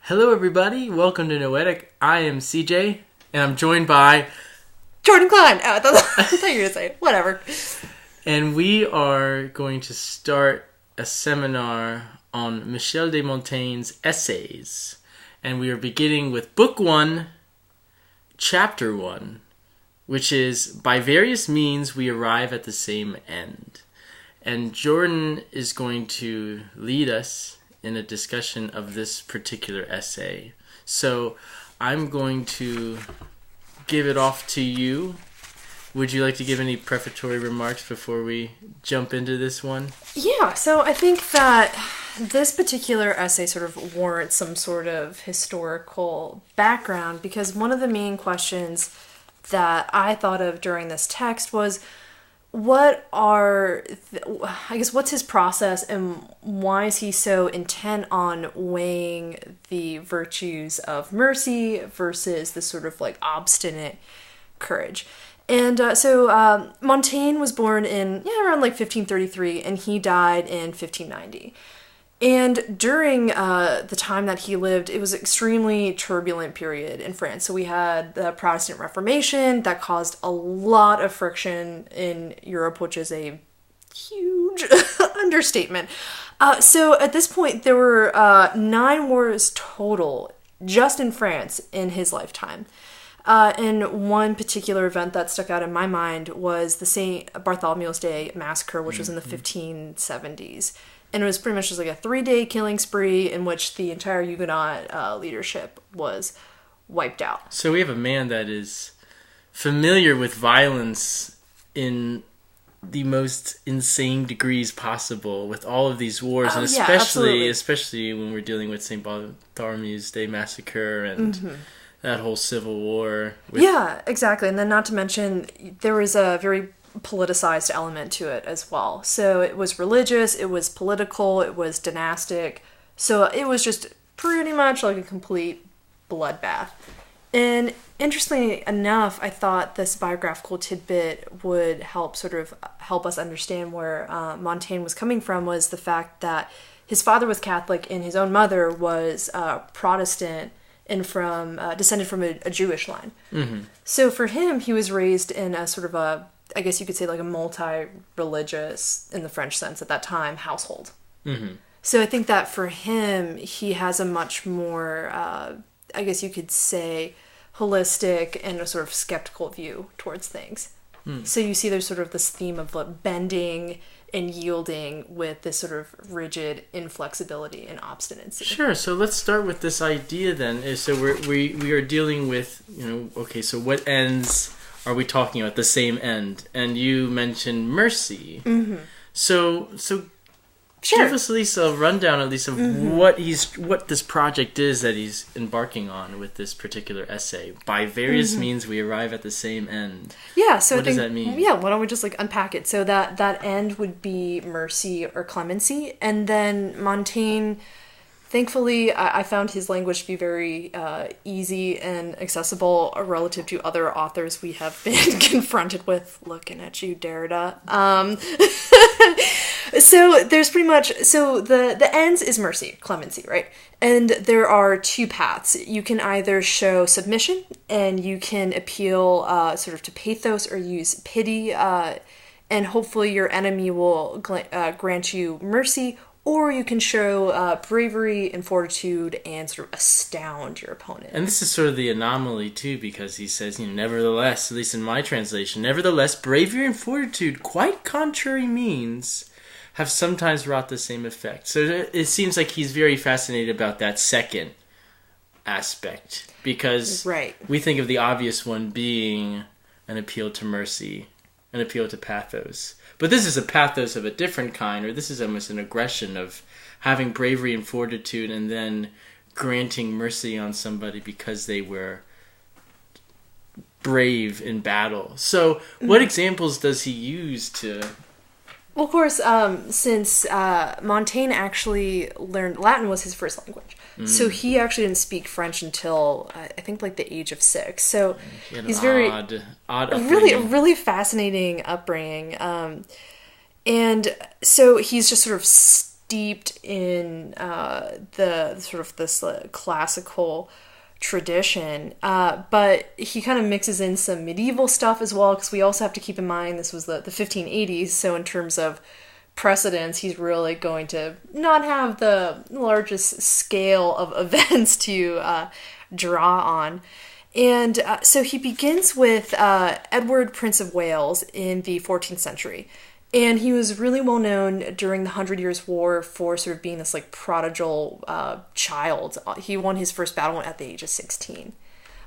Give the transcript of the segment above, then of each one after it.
Hello everybody, welcome to Noetic. I am CJ, and I'm joined by... Jordan Cline! Oh, I thought you were going to say it. Whatever. And we are going to start a seminar on Michel de Montaigne's essays. And we are beginning with Book 1, Chapter 1, which is, by various means we arrive at the same end. And Jordan is going to lead us in a discussion of this particular essay. So I'm going to give it off to you. Would you like to give any prefatory remarks before we jump into this one? Yeah, so I think that this particular essay sort of warrants some sort of historical background, because one of the main questions that I thought of during this text was, what's his process, and why is he so intent on weighing the virtues of mercy versus the sort of like obstinate courage? And so Montaigne was born in around like 1533, and he died in 1590. And during the time that he lived, it was an extremely turbulent period in France. So we had the Protestant Reformation that caused a lot of friction in Europe, which is a huge understatement. So at this point, there were 9 wars total just in France in his lifetime. And one particular event that stuck out in my mind was the St. Bartholomew's Day massacre, which was in the 1570s. And it was pretty much just like a 3-day killing spree in which the entire Huguenot leadership was wiped out. So we have a man that is familiar with violence in the most insane degrees possible with all of these wars, and especially when we're dealing with St. Bartholomew's Day massacre and that whole civil war. Yeah, exactly. And then not to mention, there was a very politicized element to it as well. So it was religious, it was political, it was dynastic. So it was just pretty much like a complete bloodbath. And interestingly enough, I thought this biographical tidbit would help us understand where Montaigne was coming from, was the fact that his father was Catholic and his own mother was Protestant and descended from a Jewish line. Mm-hmm. So for him, he was raised in a sort of a, I guess you could say like a multi-religious, in the French sense at that time, household. Mm-hmm. So I think that for him, he has a much more, I guess you could say, holistic and a sort of skeptical view towards things. Mm. So you see there's sort of this theme of like bending and yielding with this sort of rigid inflexibility and obstinacy. Sure. So let's start with this idea then. So we are dealing with, okay, so what ends are we talking about? The same end. And you mentioned mercy. Mm-hmm. So sure. Give us at least a rundown of what this project is that he's embarking on with this particular essay. By various means, we arrive at the same end. Yeah. So what does that mean? Yeah. Why don't we just unpack it? So that end would be mercy or clemency, and then Montaigne. Thankfully, I found his language to be very easy and accessible relative to other authors we have been confronted with. Looking at you, Derrida. So there's pretty much, the ends is mercy, clemency, right? And there are 2 paths. You can either show submission, and you can appeal sort of to pathos or use pity, and hopefully your enemy will grant you mercy. Or you can show bravery and fortitude and sort of astound your opponent. And this is sort of the anomaly, too, because he says, nevertheless, at least in my translation, nevertheless, bravery and fortitude, quite contrary means, have sometimes wrought the same effect. So it seems like he's very fascinated about that second aspect, because we think of the obvious one being an appeal to mercy, an appeal to pathos. But this is a pathos of a different kind, or this is almost an aggression of having bravery and fortitude and then granting mercy on somebody because they were brave in battle. So what examples does he use to... Well, of course, since Montaigne actually learned... Latin was his first language. So he actually didn't speak French until, I think, like the age of 6. So he's very... odd upbringing. Really fascinating upbringing. And so he's just sort of steeped in the sort of this classical tradition, but he kind of mixes in some medieval stuff as well, because we also have to keep in mind this was the 1580s, so in terms of precedents, he's really going to not have the largest scale of events to draw on. And so he begins with Edward, Prince of Wales, in the 14th century. And he was really well known during the 100 Years' War for sort of being this like prodigal child. He won his first battle at the age of 16,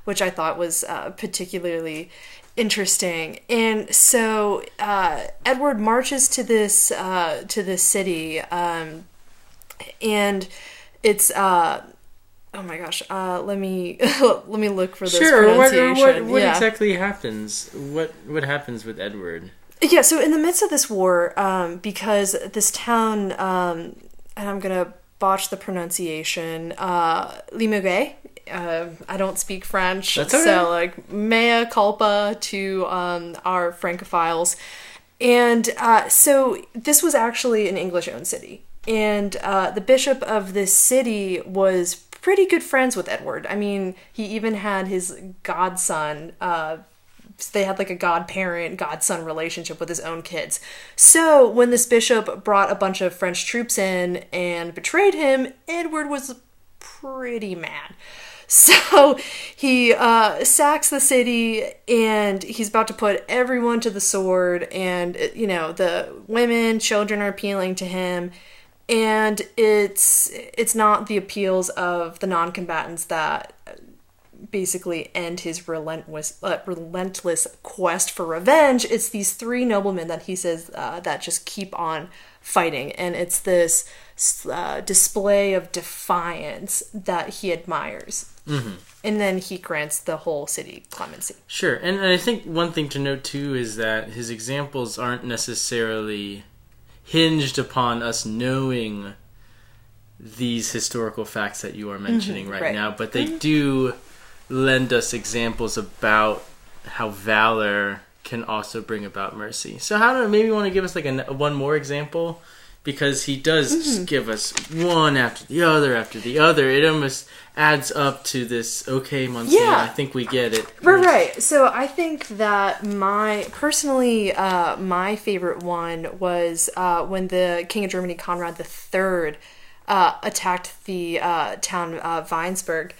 which I thought was particularly interesting. And so Edward marches to this city, and it's oh my gosh, let me look for this pronunciation. What exactly happens? What happens with Edward? Yeah, so in the midst of this war, because this town, and I'm gonna botch the pronunciation, Limoges. I don't speak French, That's okay. so like mea culpa to our Francophiles. And so this was actually an English-owned city. And the bishop of this city was pretty good friends with Edward. I mean, he even had his godson. They had like a godparent, godson relationship with his own kids. So when this bishop brought a bunch of French troops in and betrayed him, Edward was pretty mad. So he sacks the city, and he's about to put everyone to the sword, and you know, the women, children are appealing to him, and it's not the appeals of the non-combatants that basically end his relentless quest for revenge. It's these three noblemen that he says that just keep on fighting, and it's this display of defiance that he admires. Mm-hmm. And then he grants the whole city clemency. Sure, and I think one thing to note too is that his examples aren't necessarily hinged upon us knowing these historical facts that you are mentioning right now, but they do lend us examples about how valor can also bring about mercy. So maybe you want to give us like one more example, because he does just give us one after the other. It almost adds up to this, okay, Montaigne, I think we get it. Right. So I think that my favorite one was when the King of Germany, Conrad III, attacked the town of Weinsberg.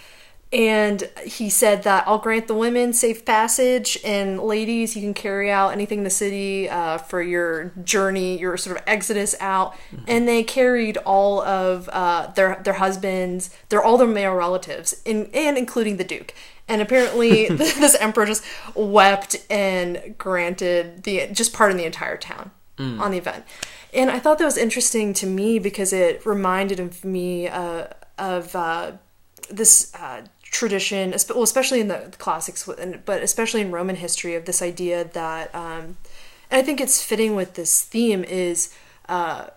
And he said that I'll grant the women safe passage, and ladies, you can carry out anything in the city for your journey, your sort of exodus out. Mm-hmm. And they carried all of their husbands, all their male relatives, and including the Duke. And apparently this emperor just wept and granted pardoned the entire town on the event. And I thought that was interesting to me because it reminded me of this tradition, especially in the classics, but especially in Roman history, of this idea that, and I think it's fitting with this theme, is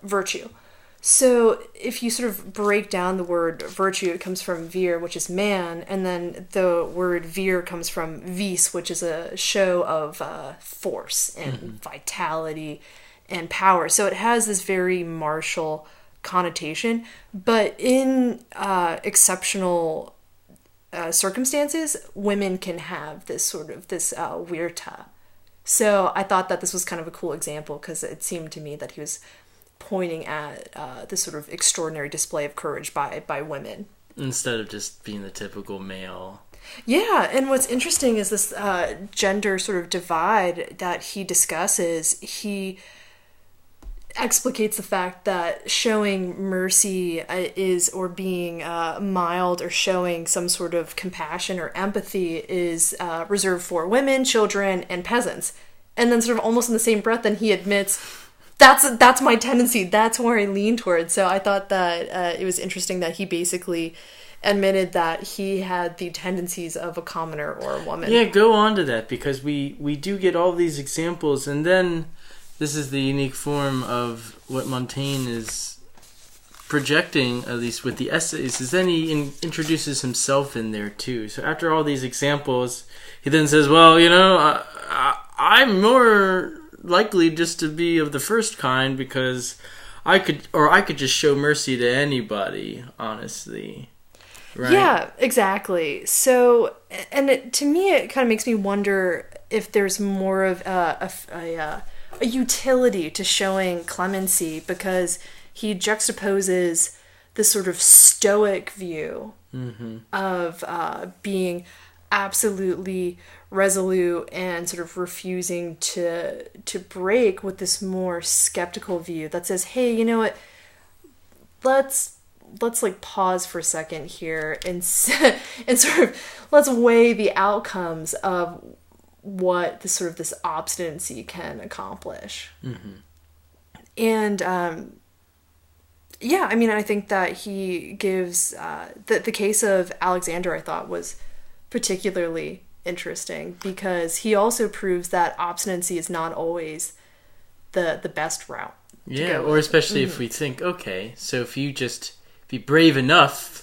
virtue. So if you sort of break down the word virtue, it comes from vir, which is man, and then the word vir comes from vis, which is a show of force and vitality and power. So it has this very martial connotation, but in exceptional circumstances, women can have this sort of virta. So I thought that this was kind of a cool example, because it seemed to me that he was pointing at this sort of extraordinary display of courage by women, instead of just being the typical male. Yeah, and what's interesting is this gender sort of divide that he discusses. He explicates the fact that showing mercy or being mild, or showing some sort of compassion or empathy is reserved for women, children, and peasants. And then sort of almost in the same breath, then he admits, that's my tendency, that's where I lean towards. So I thought that it was interesting that he basically admitted that he had the tendencies of a commoner or a woman. Yeah, go on to that, because we do get all these examples, and then this is the unique form of what Montaigne is projecting, at least with the essays, is then he introduces himself in there too. So after all these examples, he then says, well, I'm more likely just to be of the first kind, because I could just show mercy to anybody, honestly. Right? Yeah, exactly. So, and to me, it kind of makes me wonder if there's more of a utility to showing clemency, because he juxtaposes this sort of stoic view of being absolutely resolute and sort of refusing to break, with this more skeptical view that says, hey, you know what, let's like pause for a second here and sort of let's weigh the outcomes of what this obstinacy can accomplish. And yeah, I mean, I think that he gives the case of Alexander, I thought, was particularly interesting, because he also proves that obstinacy is not always the best route. Yeah, or especially if we think, okay, so if you just be brave enough,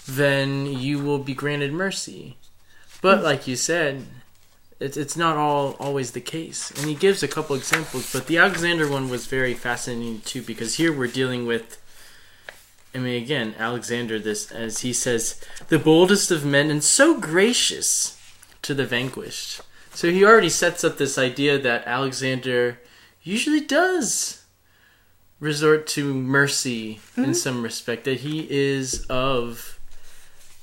then you will be granted mercy. But like you said, it's not always the case. And he gives a couple examples, but the Alexander one was very fascinating too, because here we're dealing with, I mean, again, Alexander, this, as he says, the boldest of men and so gracious to the vanquished. So he already sets up this idea that Alexander usually does resort to mercy in some respect, that he is of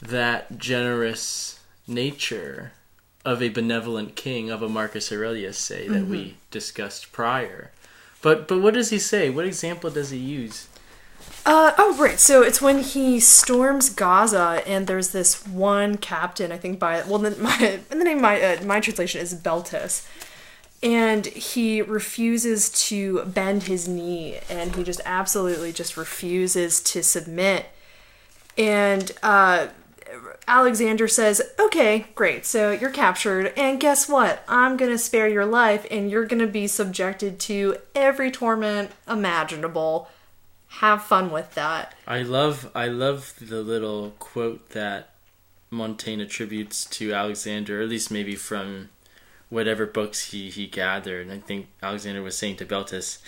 that generous nature of a benevolent king, of a Marcus Aurelius, say, that we discussed prior. But what does he say? What example does he use? Right. So it's when he storms Gaza, and there's this one captain, I think my translation is Beltus, and he refuses to bend his knee, and he just absolutely just refuses to submit. And Alexander says, okay, great, so you're captured, and guess what? I'm gonna spare your life, and you're gonna be subjected to every torment imaginable. Have fun with that. I love the little quote that Montaigne attributes to Alexander, or at least maybe from whatever books he gathered. And I think Alexander was saying to Beltus,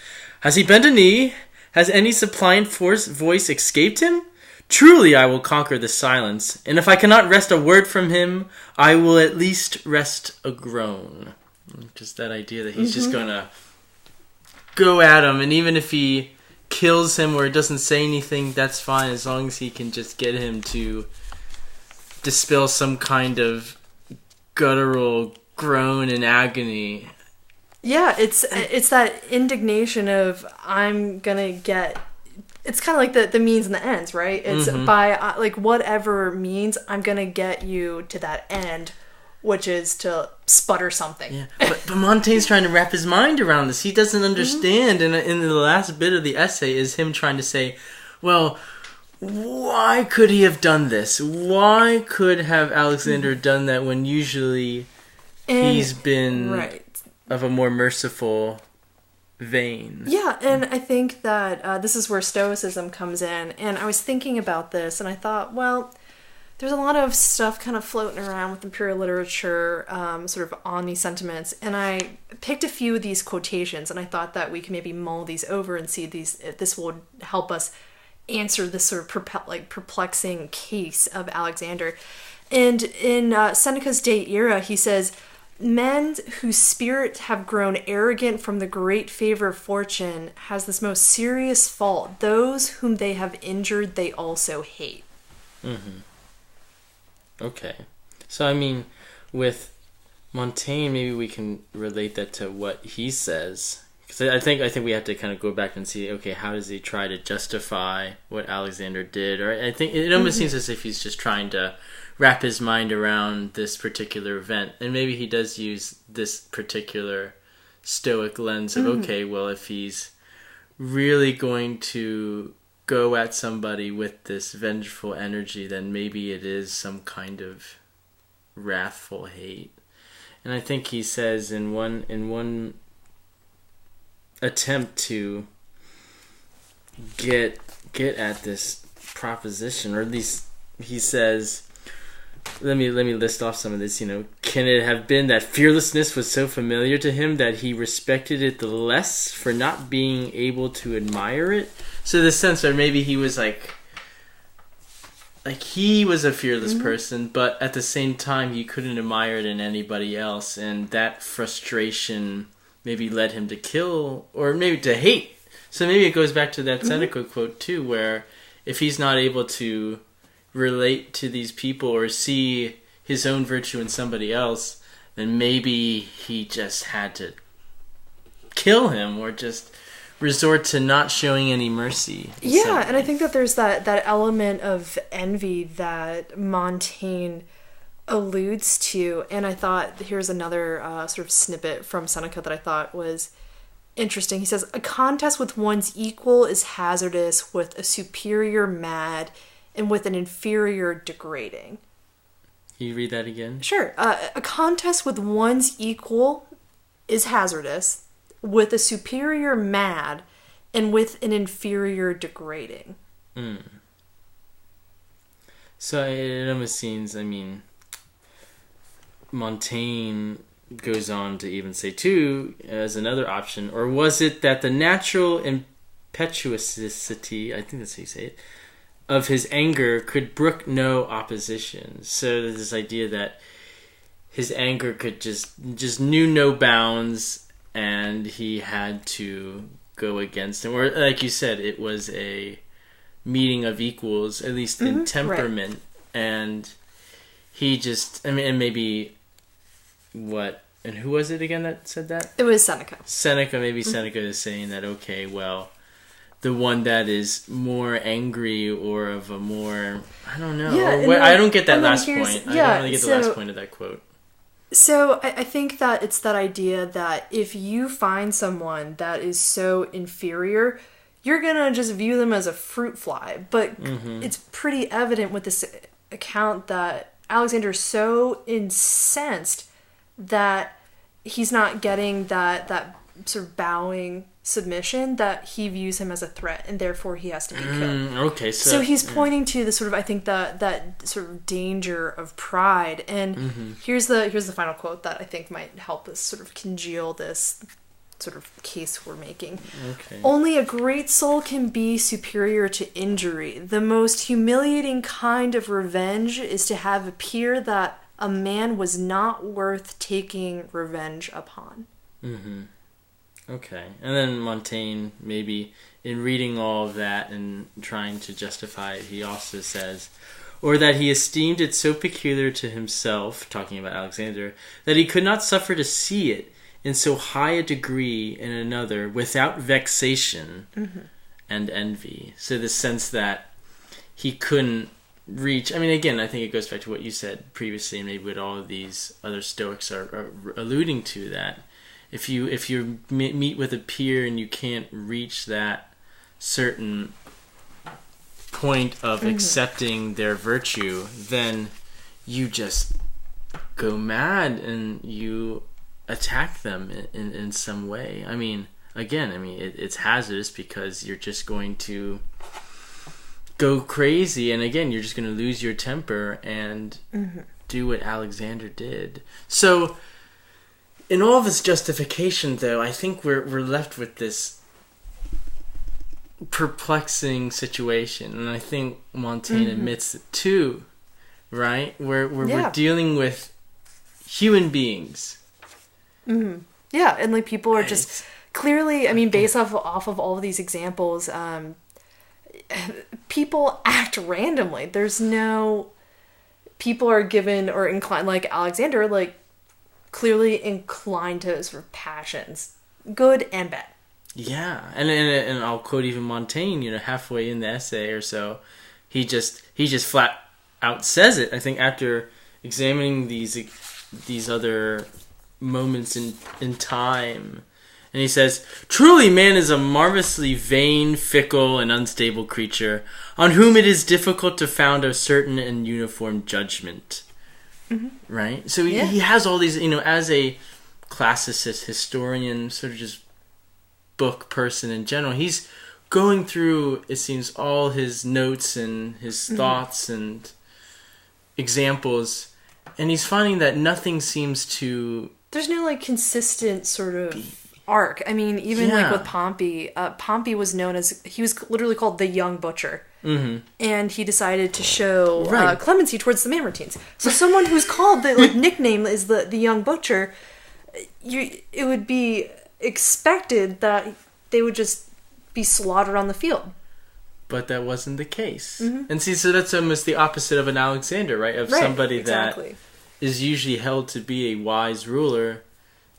has he bent a knee? Has any suppliant voice escaped him? Truly I will conquer the silence, and if I cannot wrest a word from him, I will at least wrest a groan. Just that idea that he's just gonna go at him, and even if he kills him or doesn't say anything, that's fine, as long as he can just get him to dispel some kind of guttural groan in agony. Yeah, it's that indignation of, I'm gonna get... It's kind of like the means and the ends, right? It's by, like, whatever means, I'm gonna get you to that end, which is to sputter something. Yeah, but Montaigne's trying to wrap his mind around this. He doesn't understand, and in the last bit of the essay is him trying to say, well, why could he have done this? Why could have Alexander done that when usually he's been of a more merciful vein? Yeah, and I think that this is where Stoicism comes in, and I was thinking about this, and I thought, well, there's a lot of stuff kind of floating around with imperial literature, sort of on these sentiments, and I picked a few of these quotations, and I thought that we could maybe mull these over and see if this will help us answer this sort of perplexing case of Alexander. And in Seneca's De Ira, he says, men whose spirit have grown arrogant from the great favor of fortune has this most serious fault. Those whom they have injured, they also hate. Okay. So, I mean, with Montaigne, maybe we can relate that to what he says. Because I think we have to kind of go back and see, okay, how does he try to justify what Alexander did? Or I think it almost seems as if he's just trying to wrap his mind around this particular event. And maybe he does use this particular stoic lens of, okay, well, if he's really going to go at somebody with this vengeful energy, then maybe it is some kind of wrathful hate. And I think he says in one attempt to get at this proposition, or at least he says, let me list off some of this, can it have been that fearlessness was so familiar to him that he respected it the less for not being able to admire it? So the sense that maybe he was like he was a fearless person, but at the same time he couldn't admire it in anybody else, and that frustration maybe led him to kill or maybe to hate. So maybe it goes back to that Seneca quote too, where if he's not able to relate to these people or see his own virtue in somebody else, then maybe he just had to kill him or just resort to not showing any mercy. Yeah, and I think that there's that element of envy that Montaigne alludes to, and I thought here's another sort of snippet from Seneca that I thought was interesting. He says, "A contest with one's equal is hazardous, with a superior mad, and with an inferior degrading." Can you read that again? Sure. A contest with one's equal is hazardous, with a superior mad, and with an inferior degrading. So it almost seems, Montaigne goes on to even say too, as another option, or was it that the natural impetuosity, I think that's how you say it, of his anger could brook no opposition? So there's this idea that his anger could just knew no bounds, and he had to go against him. Or like you said, it was a meeting of equals, at least in temperament, right. And he just, and maybe what, and who was it again that said that? It was Seneca. Maybe Seneca is saying that, okay, well, the one that is more angry or of a more, I don't know. Yeah, I don't get that last point. I don't really get the last point of that quote. So I think that it's that idea that if you find someone that is so inferior, you're going to just view them as a fruit fly. But it's pretty evident with this account that Alexander is so incensed that he's not getting that sort of bowing submission, that he views him as a threat, and therefore he has to be killed. Okay, so he's pointing to the sort of, I think, that sort of danger of pride. And here's the final quote that I think might help us sort of congeal this sort of case we're making. Okay. "Only a great soul can be superior to injury. The most humiliating kind of revenge is to have appear that a man was not worth taking revenge upon." Okay. And then Montaigne, maybe in reading all of that and trying to justify it, he also says, or that he esteemed it so peculiar to himself, talking about Alexander, that he could not suffer to see it in so high a degree in another without vexation and envy. So the sense that he couldn't reach, again, I think it goes back to what you said previously, and maybe what all of these other Stoics are alluding to, that if you meet with a peer and you can't reach that certain point of accepting their virtue, then you just go mad and you attack them in some way. It's hazardous because you're just going to go crazy, and again, you're just going to lose your temper and do what Alexander did. So in all of this justification, though, I think we're left with this perplexing situation, and I think Montaigne admits it too, right? Where we're dealing with human beings. Yeah, and like people are just clearly, based off of all of these examples, people act randomly. There's no, people are given or inclined, like Alexander, like clearly inclined to sort of passions, good and bad. Yeah, and I'll quote even Montaigne, halfway in the essay or so, he just flat out says it. I think after examining these other moments in time, and he says, "Truly man is a marvelously vain, fickle, and unstable creature, on whom it is difficult to found a certain and uniform judgment." Right? So he has all these, as a classicist, historian, sort of just book person in general, he's going through, it seems, all his notes and his thoughts and examples, And he's finding that nothing seems to... There's no, like, consistent sort of arc. I mean, even, like, with Pompey, Pompey was known as... He was literally called the Young Butcher. Mm-hmm. And he decided to show clemency towards the Mamertines. So someone who's called, the like nickname is the Young Butcher, it would be expected that they would just be slaughtered on the field. But that wasn't the case. Mm-hmm. And see, so that's almost the opposite of an Alexander, right? Of somebody that is usually held to be a wise ruler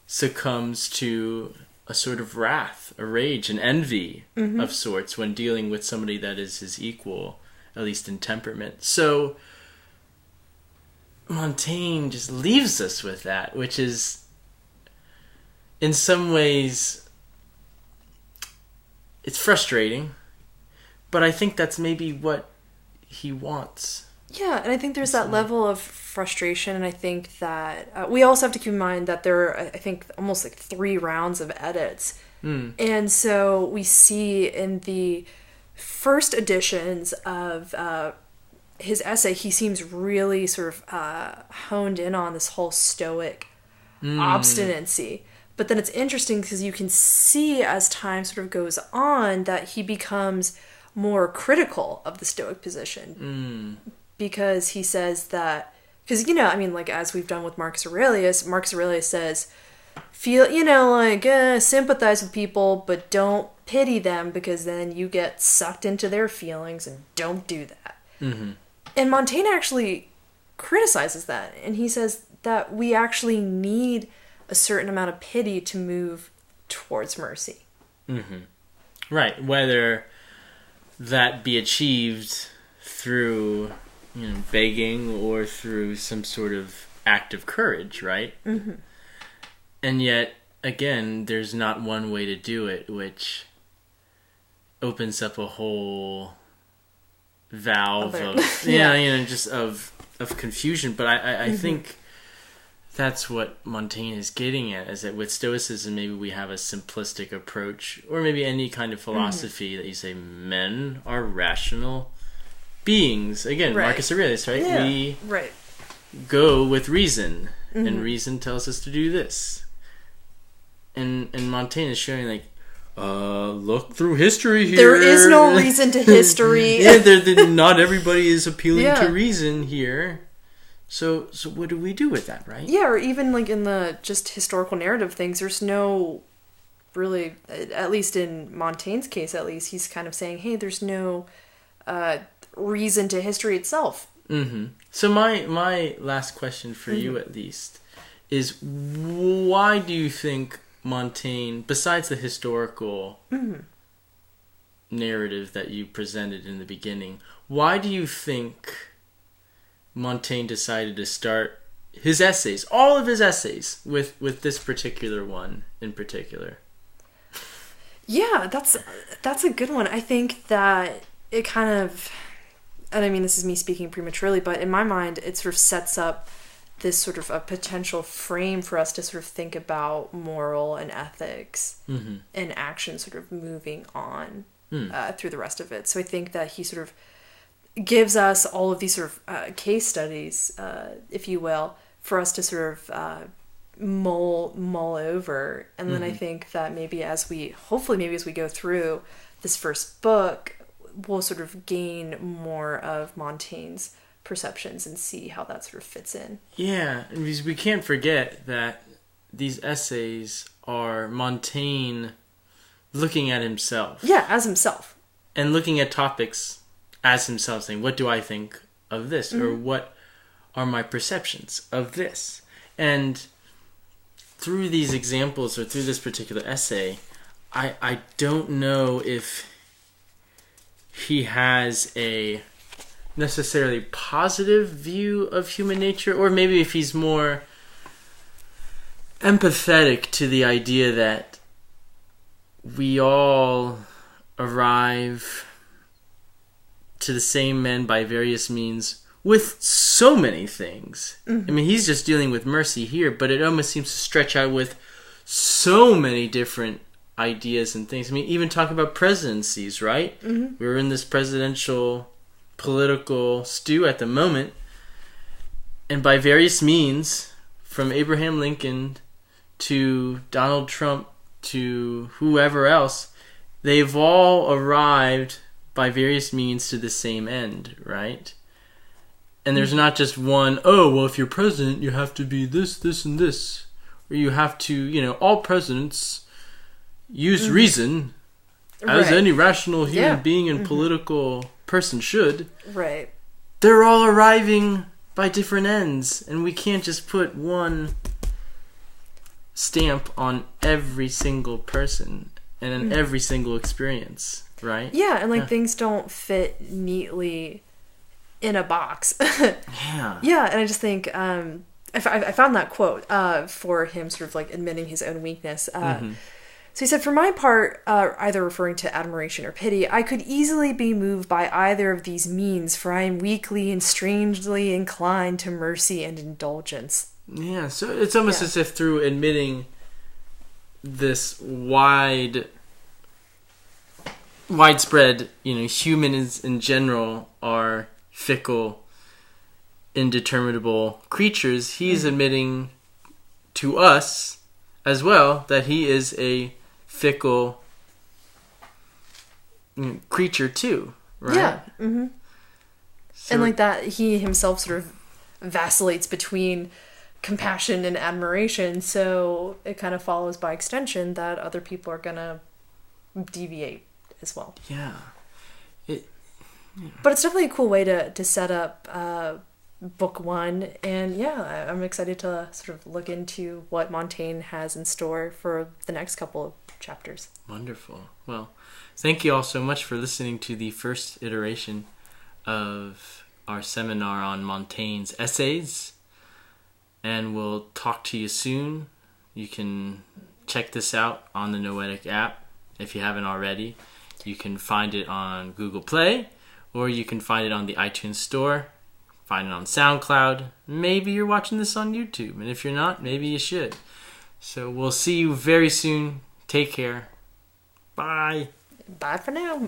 succumbs to a sort of wrath, a rage, an envy of sorts when dealing with somebody that is his equal, at least in temperament. So Montaigne just leaves us with that, which is in some ways it's frustrating. But I think that's maybe what he wants. Yeah, and I think there's that level of frustration, and I think that we also have to keep in mind that there are, I think, almost like 3 rounds of edits. And so we see in the first editions of his essay, he seems really sort of honed in on this whole Stoic obstinacy. But then it's interesting because you can see as time sort of goes on that he becomes more critical of the Stoic position because he says that, because, you know, I mean, like, as we've done with Marcus Aurelius says, feel, you know, like, sympathize with people, but don't pity them because then you get sucked into their feelings, and don't do that. And Montaigne actually criticizes that, and he says that we actually need a certain amount of pity to move towards mercy. Right, whether that be achieved through, you know, begging or through some sort of act of courage, right? And yet, again, there's not one way to do it, which opens up a whole valve of just of confusion. But I think that's what Montaigne is getting at, is that with Stoicism, maybe we have a simplistic approach, or maybe any kind of philosophy that you say men are rational beings. Again, Marcus Aurelius, right? Yeah. We go with reason, and reason tells us to do this. And Montaigne is showing, like, look through history here. There is no reason to history. Not everybody is appealing to reason here. So what do we do with that, right? Yeah, or even like in the just historical narrative things, there's no really, at least in Montaigne's case at least, he's kind of saying, hey, there's no reason to history itself. So my last question for you at least is, why do you think Montaigne, besides the historical narrative that you presented in the beginning, why do you think Montaigne decided to start his essays, all of his essays, with this particular one in particular? Yeah, that's a good one. I think that it kind of, and I mean, this is me speaking prematurely, but in my mind, it sort of sets up this sort of a potential frame for us to sort of think about moral and ethics and action sort of moving on through the rest of it. So I think that he sort of gives us all of these sort of case studies, if you will, for us to sort of mull over. And then I think that maybe as we go through this first book, we'll sort of gain more of Montaigne's perceptions and see how that sort of fits in. Yeah, because we can't forget that these essays are Montaigne looking at himself. Yeah, as himself. And looking at topics as himself, saying, what do I think of this? Or what are my perceptions of this? And through these examples, or through this particular essay, I don't know if he has a necessarily positive view of human nature, or maybe if he's more empathetic to the idea that we all arrive to the same end by various means with so many things. I mean, he's just dealing with mercy here, but it almost seems to stretch out with so many different ideas and things. I mean, even talk about presidencies, right? We're in this presidential political stew at the moment, And by various means, from Abraham Lincoln to Donald Trump to whoever else, they've all arrived by various means to the same end, right? And there's not just one, oh, well, if you're president, you have to be this, this, and this. Or you have to, all presidents use reason, as any rational human being and political person should. Right. They're all arriving by different ends, and we can't just put one stamp on every single person and in every single experience, right? Yeah, and things don't fit neatly in a box. Yeah. Yeah, and I just think I found that quote for him sort of admitting his own weakness. So he said, for my part, either referring to admiration or pity, I could easily be moved by either of these means, for I am weakly and strangely inclined to mercy and indulgence. Yeah, so it's almost as if through admitting this widespread, humans in general are fickle, indeterminable creatures, he's admitting to us as well that he is a fickle creature too, right? Yeah. Mm-hmm. So, and that he himself sort of vacillates between compassion and admiration, so it kind of follows by extension that other people are gonna deviate as well. Yeah. But it's definitely a cool way to set up book one, and I'm excited to sort of look into what Montaigne has in store for the next couple of chapters. Wonderful. Well, thank you all so much for listening to the first iteration of our seminar on Montaigne's essays, and we'll talk to you soon. You can check this out on the Noetic app if you haven't already. You can find it on Google Play, or you can find it on the iTunes Store, find it on SoundCloud. Maybe you're watching this on YouTube, and if you're not, maybe you should. So we'll see you very soon. Take care. Bye. Bye for now.